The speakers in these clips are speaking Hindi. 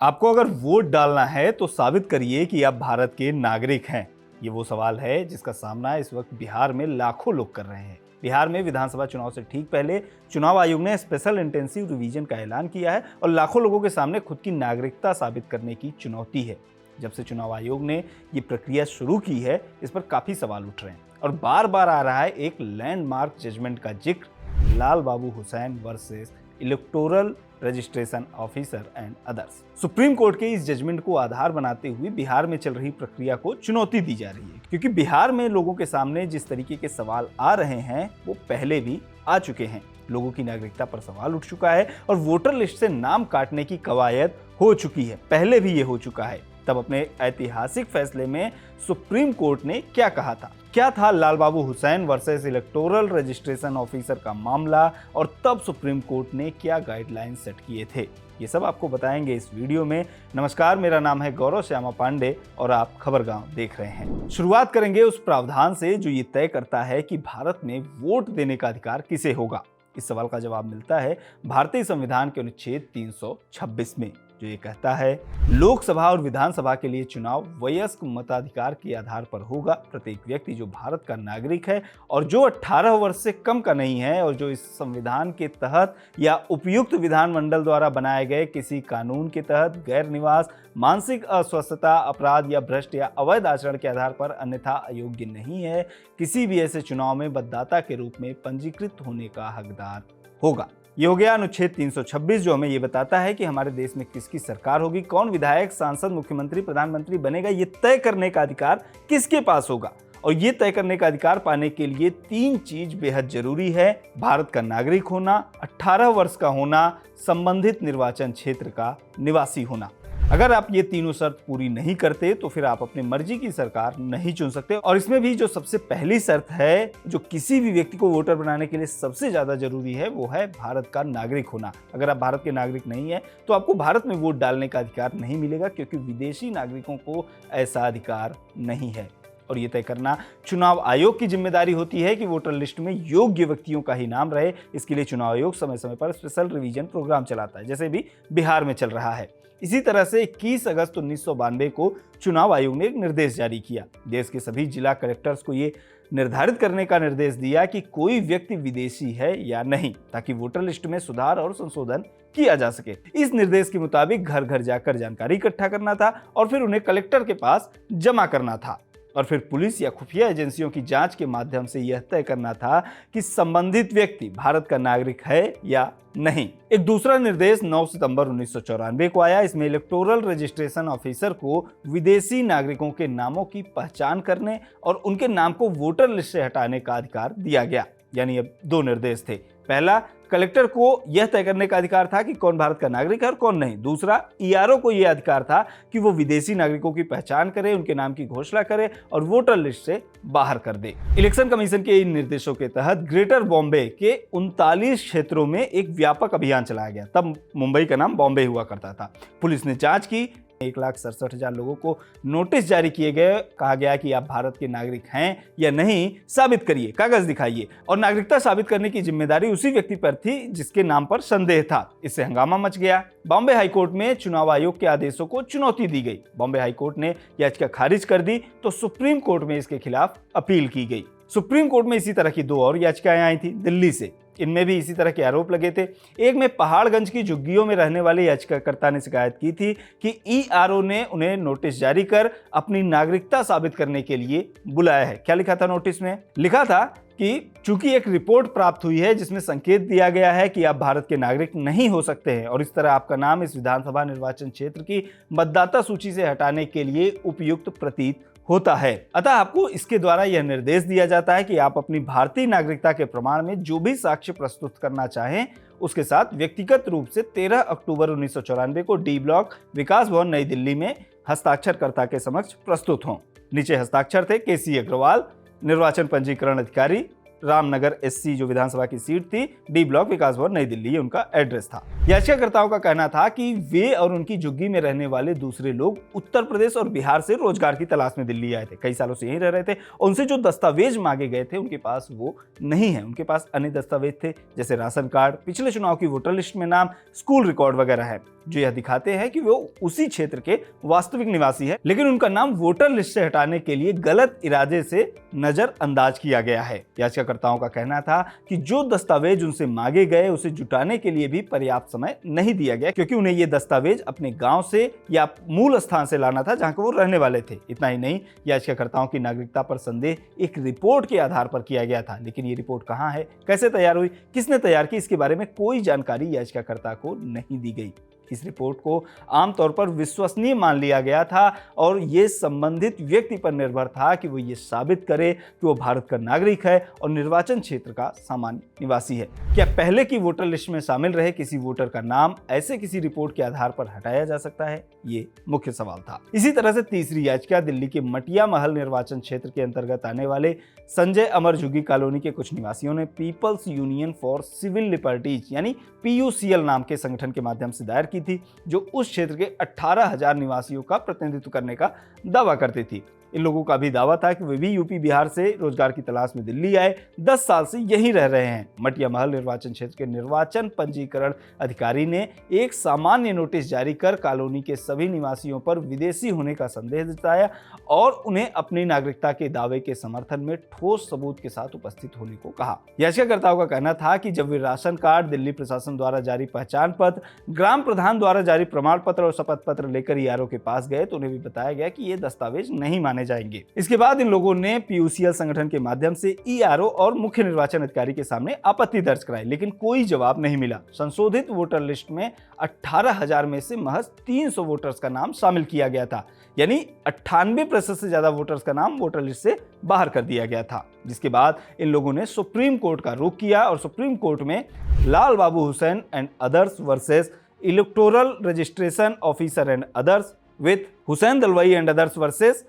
आपको अगर वोट डालना है तो साबित करिए कि आप भारत के नागरिक हैं। ये वो सवाल है जिसका सामना इस वक्त बिहार में लाखों लोग कर रहे हैं। बिहार में विधानसभा चुनाव से ठीक पहले चुनाव आयोग ने स्पेशल इंटेंसिव रिवीजन का ऐलान किया है और लाखों लोगों के सामने खुद की नागरिकता साबित करने की चुनौती है। जब से चुनाव आयोग ने ये प्रक्रिया शुरू की है, इस पर काफी सवाल उठ रहे हैं और बार बार आ रहा है एक लैंडमार्क जजमेंट का जिक्र, Lal Babu Hussain versus electoral registration officer and others. Supreme court के इस जजमेंट को आधार बनाते हुए बिहार में चल रही प्रक्रिया को चुनौती दी जा रही है, क्योंकि बिहार में लोगों के सामने जिस तरीके के सवाल आ रहे हैं वो पहले भी आ चुके हैं। लोगों की नागरिकता पर सवाल उठ चुका है और वोटर लिस्ट से नाम काटने की कवायद हो चुकी है। पहले भी ये हो चुका है। तब अपने ऐतिहासिक फैसले में सुप्रीम कोर्ट ने क्या कहा था? क्या था Lal Babu Hussain versus electoral registration officer का मामला और तब सुप्रीम कोर्ट ने क्या गाइडलाइन सेट किए थे? ये सब आपको बताएंगे इस वीडियो में। नमस्कार, मेरा नाम है गौरव श्यामा पांडे और आप खबरगांव देख रहे हैं। शुरुआत करेंगे उस प्रावधान से जो ये तय करता है कि भारत में वोट देने का अधिकार किसे होगा। इस सवाल का जवाब मिलता है भारतीय संविधान के अनुच्छेद 326 में, जो ये कहता है लोकसभा और विधानसभा के लिए चुनाव वयस्क मताधिकार के आधार पर होगा। प्रत्येक व्यक्ति जो भारत का नागरिक है और जो 18 वर्ष से कम का नहीं है और जो इस संविधान के तहत या उपयुक्त विधानमंडल द्वारा बनाए गए किसी कानून के तहत गैर निवास, मानसिक अस्वस्थता, अपराध या भ्रष्ट या अवैध आचरण के आधार पर अन्यथा अयोग्य नहीं है, किसी भी ऐसे चुनाव में मतदाता के रूप में पंजीकृत होने का हकदार होगा। ये हो गया अनुच्छेद 326, जो हमें ये बताता है कि हमारे देश में किसकी सरकार होगी, कौन विधायक, सांसद, मुख्यमंत्री, प्रधानमंत्री बनेगा। ये तय करने का अधिकार किसके पास होगा। और ये तय करने का अधिकार पाने के लिए 3 चीज बेहद जरूरी है: भारत का नागरिक होना, 18 वर्ष का होना, संबंधित निर्वाचन क्षेत्र का निवासी होना। अगर आप ये तीनों शर्त पूरी नहीं करते तो फिर आप अपनी मर्जी की सरकार नहीं चुन सकते। और इसमें भी जो सबसे पहली शर्त है, जो किसी भी व्यक्ति को वोटर बनाने के लिए सबसे ज्यादा जरूरी है, वो है भारत का नागरिक होना। अगर आप भारत के नागरिक नहीं है तो आपको भारत में वोट डालने का अधिकार नहीं मिलेगा, क्योंकि विदेशी नागरिकों को ऐसा अधिकार नहीं है। और ये तय करना चुनाव आयोग की जिम्मेदारी होती है कि वोटर लिस्ट में योग्य व्यक्तियों का ही नाम रहे। इसके लिए चुनाव आयोग समय समय पर स्पेशल रिवीजन प्रोग्राम चलाता है, जैसे भी बिहार में चल रहा है। इसी तरह से 21 अगस्त 1992 को चुनाव आयोग ने एक निर्देश जारी किया। देश के सभी जिला कलेक्टर्स को ये निर्धारित करने का निर्देश दिया कि कोई व्यक्ति विदेशी है या नहीं, ताकि वोटर लिस्ट में सुधार और संशोधन किया जा सके। इस निर्देश के मुताबिक घर घर जाकर जानकारी इकट्ठा करना था और फिर उन्हें कलेक्टर के पास जमा करना था। और फिर पुलिस या खुफिया एजेंसियों की जांच के माध्यम से यह तय करना था कि संबंधित व्यक्ति भारत का नागरिक है या नहीं। एक दूसरा निर्देश 9 सितंबर 1994 को आया। इसमें इलेक्टोरल रजिस्ट्रेशन ऑफिसर को विदेशी नागरिकों के नामों की पहचान करने और उनके नाम को वोटर लिस्ट से हटाने का अधिकार दिया गया। यानी अब 2 निर्देश थे। पहला, कलेक्टर को यह तय करने का अधिकार था कि कौन भारत का नागरिक है और कौन नहीं। दूसरा, ईआरओ को यह अधिकार था कि वो विदेशी नागरिकों की पहचान करे, उनके नाम की घोषणा करे और वोटर लिस्ट से बाहर कर दे। इलेक्शन कमीशन के इन निर्देशों के तहत ग्रेटर बॉम्बे के 39 क्षेत्रों में एक व्यापक अभियान चलाया गया। तब मुंबई का नाम बॉम्बे हुआ करता था। पुलिस ने जांच की, 1,67,000 लोगों को नोटिस जारी किए गए। कहा गया कि आप भारत के नागरिक हैं या नहीं साबित करिए, कागज दिखाइए। और नागरिकता साबित करने की जिम्मेदारी उसी व्यक्ति पर थी जिसके नाम पर संदेह था। इससे हंगामा मच गया। बॉम्बे हाईकोर्ट में चुनाव आयोग के आदेशों को चुनौती दी गई। बॉम्बे हाईकोर्ट ने याचिका खारिज कर दी तो सुप्रीम कोर्ट में इसके खिलाफ अपील की गई। सुप्रीम कोर्ट में इसी तरह की 2 और याचिकाएं आई थी दिल्ली से। इनमें भी इसी तरह के आरोप लगे थे। एक में पहाड़गंज की झुग्गियों में रहने वाले याचिकाकर्ता ने शिकायत की थी कि ईआरओ ने उन्हें नोटिस जारी कर अपनी नागरिकता साबित करने के लिए बुलाया है। क्या लिखा था नोटिस में? लिखा था कि चूंकि एक रिपोर्ट प्राप्त हुई है जिसमें संकेत दिया गया है कि आप भारत के नागरिक नहीं हो सकते हैं और इस तरह आपका नाम इस विधानसभा निर्वाचन क्षेत्र की मतदाता सूची से हटाने के लिए उपयुक्त प्रतीत होता है। अतः आपको इसके द्वारा यह निर्देश दिया जाता है कि आप अपनी भारतीय नागरिकता के प्रमाण में जो भी साक्ष्य प्रस्तुत करना चाहें उसके साथ व्यक्तिगत रूप से 13 अक्टूबर 1994 को डी ब्लॉक विकास भवन नई दिल्ली में हस्ताक्षरकर्ता के समक्ष प्रस्तुत हों। नीचे हस्ताक्षर थे केसी अग्रवाल, निर्वाचन पंजीकरण अधिकारी, रामनगर एससी जो विधानसभा की सीट थी, डी ब्लॉक विकास भवन नई दिल्ली, ये उनका एड्रेस था। याचिकाकर्ताओं का कहना था कि वे और उनकी झुग्गी में रहने वाले दूसरे लोग उत्तर प्रदेश और बिहार से रोजगार की तलाश में दिल्ली आए थे, कई सालों से यहीं रह रहे थे। उनसे जो दस्तावेज मांगे गए थे उनके पास वो नहीं है। उनके पास अन्य दस्तावेज थे जैसे राशन कार्ड, पिछले चुनाव की वोटर लिस्ट में नाम, स्कूल रिकॉर्ड वगैरह है। जो यह दिखाते हैं कि वो उसी क्षेत्र के वास्तविक निवासी है, लेकिन उनका नाम वोटर लिस्ट से हटाने के लिए गलत इरादे से नजरअंदाज किया गया है। याचिकाकर्ताओं का कहना था कि जो दस्तावेज उनसे मांगे गए उसे जुटाने के लिए भी पर्याप्त समय नहीं दिया गया, क्योंकि उन्हें ये दस्तावेज अपने गांव से या मूल स्थान से लाना था जहां वो रहने वाले थे। इतना ही नहीं, याचिकाकर्ताओं की नागरिकता पर संदेह एक रिपोर्ट के आधार पर किया गया था, लेकिन ये रिपोर्ट कहां है, कैसे तैयार हुई, किसने तैयार की, इसके बारे में कोई जानकारी याचिकाकर्ता को नहीं दी गई। इस रिपोर्ट को आमतौर पर विश्वसनीय मान लिया गया था और ये संबंधित व्यक्ति पर निर्भर था कि वो ये साबित करे कि वो भारत का नागरिक है और निर्वाचन क्षेत्र का सामान्य निवासी है। क्या पहले की वोटर लिस्ट में शामिल रहे किसी वोटर का नाम ऐसे किसी रिपोर्ट के आधार पर हटाया जा सकता है? ये मुख्य सवाल था। इसी तरह से तीसरी याचिका दिल्ली के मटिया महल निर्वाचन क्षेत्र के अंतर्गत आने वाले संजय अमर झुग्गी कॉलोनी के कुछ निवासियों ने people's union for civil liberties यानी PUCL नाम के संगठन के माध्यम से दायर की थी, जो उस क्षेत्र के 18,000 निवासियों का प्रतिनिधित्व करने का दावा करती थी। इन लोगों का भी दावा था कि वे भी यूपी बिहार से रोजगार की तलाश में दिल्ली आए, 10 साल से यहीं रह रहे हैं। मटिया महल निर्वाचन क्षेत्र के निर्वाचन पंजीकरण अधिकारी ने एक सामान्य नोटिस जारी कर कॉलोनी के सभी निवासियों पर विदेशी होने का संदेह जताया और उन्हें अपनी नागरिकता के दावे के समर्थन में ठोस सबूत के साथ उपस्थित होने को कहा। याचिकाकर्ताओं का कहना था कि जब वे राशन कार्ड, दिल्ली प्रशासन द्वारा जारी पहचान पत्र, ग्राम प्रधान द्वारा जारी प्रमाण पत्र और शपथ पत्र लेकर ERO के पास गए तो उन्हें भी बताया गया कि ये दस्तावेज नहीं माने जाएंगे। इसके बाद इन लोगों ने PUCL संगठन के माध्यम से ERO और मुख्य निर्वाचन अधिकारी के सामने आपत्ति दर्ज कराई, लेकिन कोई जवाब नहीं मिला। संशोधित वोटर लिस्ट में 18,000 में से महज 300 वोटर्स का नाम शामिल किया गया था, यानी 98% से ज्यादा वोटर्स का नाम वोटर लिस्ट से बाहर कर दिया गया था। जिसके बाद इन लोगों ने सुप्रीम कोर्ट का रुख किया और सुप्रीम कोर्ट में Lal Babu Hussain and others versus electoral registration officer and others with Hussain Dalwai and others versus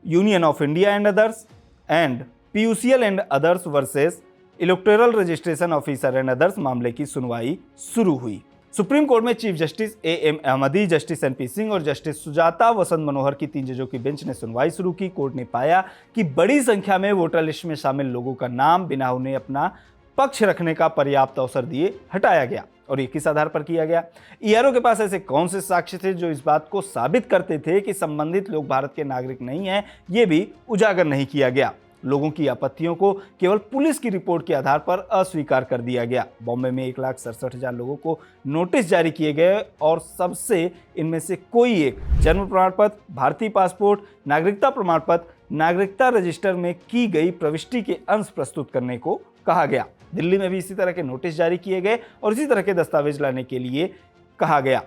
union of India and others and PUCL and others versus electoral registration officer and others मामले की सुनवाई शुरू हुई। सुप्रीम कोर्ट में chief justice AM Ahmadi, justice NP Singh और जस्टिस सुजाता वसंत मनोहर की 3 जजों की बेंच ने सुनवाई शुरू की। कोर्ट ने पाया कि बड़ी संख्या में वोटर लिस्ट में शामिल लोगों का नाम बिना उन्हें अपना पक्ष रखने का पर्याप्त अवसर दिए हटाया गया। और ये किस आधार पर किया गया? ERO के पास ऐसे कौन से साक्ष्य थे जो इस बात को साबित करते थे कि संबंधित लोग भारत के नागरिक नहीं हैं? ये भी उजागर नहीं किया गया। लोगों की आपत्तियों को केवल पुलिस की रिपोर्ट के आधार पर अस्वीकार कर दिया गया। बॉम्बे में 1,67,000 लोगों को नोटिस जारी किए गए और सबसे इनमें से कोई एक जन्म प्रमाण पत्र, भारतीय पासपोर्ट, नागरिकता प्रमाण पत्र, नागरिकता रजिस्टर में की गई प्रविष्टि के अंश प्रस्तुत करने को कहा गया। दिल्ली में भी इसी तरह के नोटिस जारी किए गए और इसी तरह के दस्तावेज लाने के लिए कहा गया।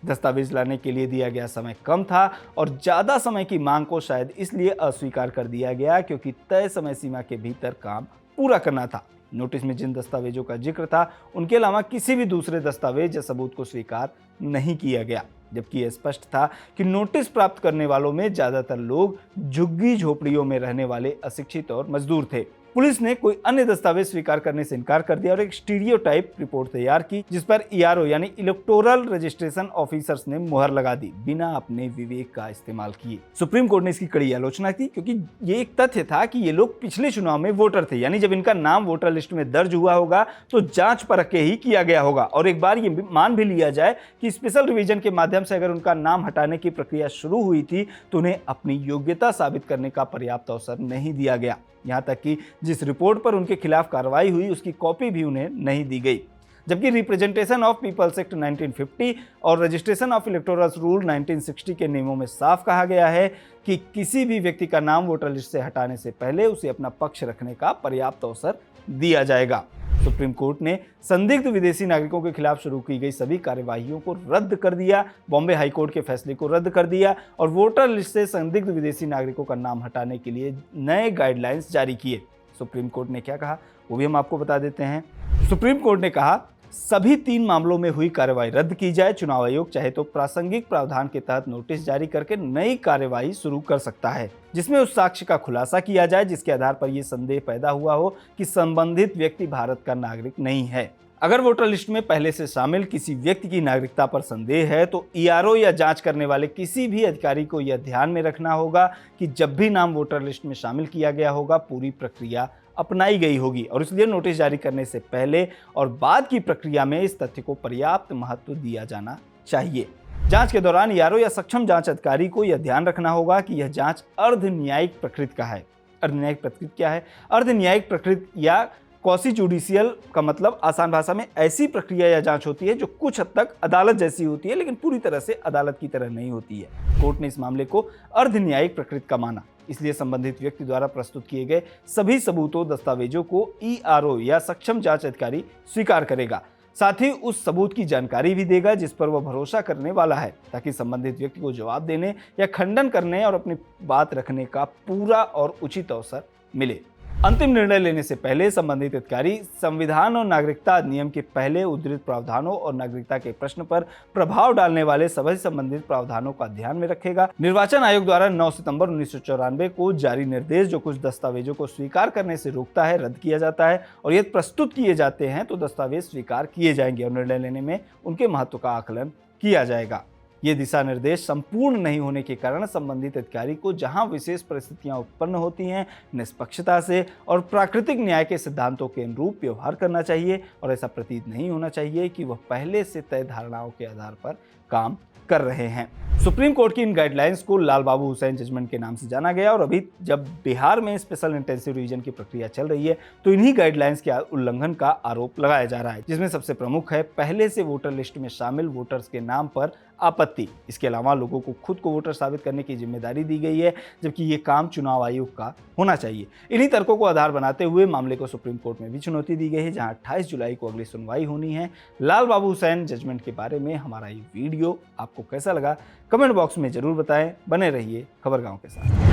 दस्तावेज लाने के लिए दिया गया समय कम था और ज़्यादा समय की मांग को शायद इसलिए अस्वीकार कर दिया गया क्योंकि तय समय सीमा के भीतर काम पूरा करना था। नोटिस में जिन दस्तावेजों का जिक्र था उनके अलावा किसी भी दूसरे दस्तावेज या सबूत को स्वीकार नहीं किया गया, जबकि यह स्पष्ट था कि नोटिस प्राप्त करने वालों में ज़्यादातर लोग झुग्गी झोपड़ियों में रहने वाले अशिक्षित और मजदूर थे। पुलिस ने कोई अन्य दस्तावेज स्वीकार करने से इनकार कर दिया और एक स्टीरियोटाइप रिपोर्ट तैयार की जिस पर ERO यानी इलेक्टोरल रजिस्ट्रेशन ऑफिसर्स ने मुहर लगा दी बिना अपने विवेक का इस्तेमाल किए। सुप्रीम कोर्ट ने इसकी कड़ी आलोचना की क्योंकि ये एक तथ्य था कि ये लोग पिछले चुनाव में वोटर थे, यानी जब इनका नाम वोटर लिस्ट में दर्ज हुआ होगा तो जांच परख के ही किया गया होगा। और एक बार ये मान भी लिया जाए कि स्पेशल रिवीजन के माध्यम से अगर उनका नाम हटाने की प्रक्रिया शुरू हुई थी तो उन्हें अपनी योग्यता साबित करने का पर्याप्त अवसर नहीं दिया गया। यहाँ तक कि जिस रिपोर्ट पर उनके खिलाफ कार्रवाई हुई उसकी कॉपी भी उन्हें नहीं दी गई। जबकि रिप्रेजेंटेशन ऑफ पीपल्स एक्ट 1950 और रजिस्ट्रेशन ऑफ इलेक्टोरल रूल 1960 के नियमों में साफ कहा गया है कि किसी भी व्यक्ति का नाम वोटर लिस्ट से हटाने से पहले उसे अपना पक्ष रखने का पर्याप्त अवसर दिया जाएगा। सुप्रीम कोर्ट ने संदिग्ध विदेशी नागरिकों के खिलाफ शुरू की गई सभी कार्यवाहियों को रद्द कर दिया, बॉम्बे हाईकोर्ट के फैसले को रद्द कर दिया और वोटर लिस्ट से संदिग्ध विदेशी नागरिकों का नाम हटाने के लिए नए गाइडलाइंस जारी किए। सुप्रीम कोर्ट ने क्या कहा वो भी हम आपको बता देते हैं। सुप्रीम कोर्ट ने कहा सभी 3 मामलों में हुई कार्रवाई रद्द की जाए। चुनाव आयोग चाहे तो प्रासंगिक प्रावधान के तहत नोटिस जारी करके नई कार्रवाई शुरू कर सकता है जिसमें उस साक्ष्य का खुलासा किया जाए जिसके आधार पर यह संदेह पैदा हुआ हो कि संबंधित व्यक्ति भारत का नागरिक नहीं है। अगर वोटर लिस्ट में पहले से शामिल किसी व्यक्ति की नागरिकता पर संदेह है तो ERO या जांच करने वाले किसी भी अधिकारी को यह ध्यान में रखना होगा कि जब भी नाम वोटर लिस्ट में शामिल किया गया होगा पूरी प्रक्रिया अपनाई गई होगी और इसलिए नोटिस जारी करने से पहले और बाद की प्रक्रिया में इस तथ्य को पर्याप्त महत्व दिया जाना चाहिए। जांच के दौरान यारो या सक्षम जांच अधिकारी को यह ध्यान रखना होगा कि यह जांच अर्ध न्यायिक प्रकृति का है। अर्ध न्यायिक प्रकृति क्या है? अर्ध न्यायिक प्रकृति या क्वासी जुडिशियल का मतलब आसान भाषा में ऐसी प्रक्रिया या जांच होती है जो कुछ हद तक अदालत जैसी होती है लेकिन पूरी तरह से अदालत की तरह नहीं होती है। कोर्ट ने इस मामले को अर्ध न्यायिक प्रकृति का माना, इसलिए संबंधित व्यक्ति द्वारा प्रस्तुत किए गए सभी सबूतों दस्तावेजों को ईआरओ या सक्षम जांच अधिकारी स्वीकार करेगा, साथ ही उस सबूत की जानकारी भी देगा जिस पर वह भरोसा करने वाला है, ताकि संबंधित व्यक्ति को जवाब देने या खंडन करने और अपनी बात रखने का पूरा और उचित अवसर मिले। अंतिम निर्णय लेने से पहले संबंधित अधिकारी संविधान और नागरिकता अधिनियम के पहले उद्धृत प्रावधानों और नागरिकता के प्रश्न पर प्रभाव डालने वाले सभी संबंधित प्रावधानों का ध्यान में रखेगा। निर्वाचन आयोग द्वारा 9 सितंबर 1994 को जारी निर्देश जो कुछ दस्तावेजों को स्वीकार करने से रोकता है रद्द किया जाता है और यदि प्रस्तुत किए जाते हैं तो दस्तावेज स्वीकार किए जाएंगे और निर्णय लेने में उनके महत्व का आकलन किया जाएगा। ये दिशा निर्देश संपूर्ण नहीं होने के कारण संबंधित अधिकारी को जहां विशेष परिस्थितियां उत्पन्न होती हैं निष्पक्षता से और प्राकृतिक न्याय के सिद्धांतों के अनुरूप व्यवहार करना चाहिए और ऐसा प्रतीत नहीं होना चाहिए कि वह पहले से तय धारणाओं के आधार पर काम कर रहे हैं। सुप्रीम कोर्ट की इन गाइडलाइंस को लाल बाबू हुसैन जजमेंट के नाम से जाना गया और अभी जब बिहार में स्पेशल इंटेंसिव रिवीजन की प्रक्रिया चल रही है तो इन्हीं गाइडलाइंस के उल्लंघन का आरोप लगाया जा रहा है, जिसमें सबसे प्रमुख है पहले से वोटर लिस्ट में शामिल वोटर्स के नाम पर आपत्ति। इसके अलावा लोगों को खुद को वोटर साबित करने की जिम्मेदारी दी गई है, जबकि ये काम चुनाव आयोग का होना चाहिए। इन्हीं तर्कों को आधार बनाते हुए मामले को सुप्रीम कोर्ट में भी चुनौती दी गई है, जहां 28 जुलाई को अगली सुनवाई होनी है। लाल बाबू हुसैन जजमेंट के बारे में हमारा ये वीडियो आपको कैसा लगा कमेंट बॉक्स में जरूर बताएं। बने रहिए खबरगांव के साथ।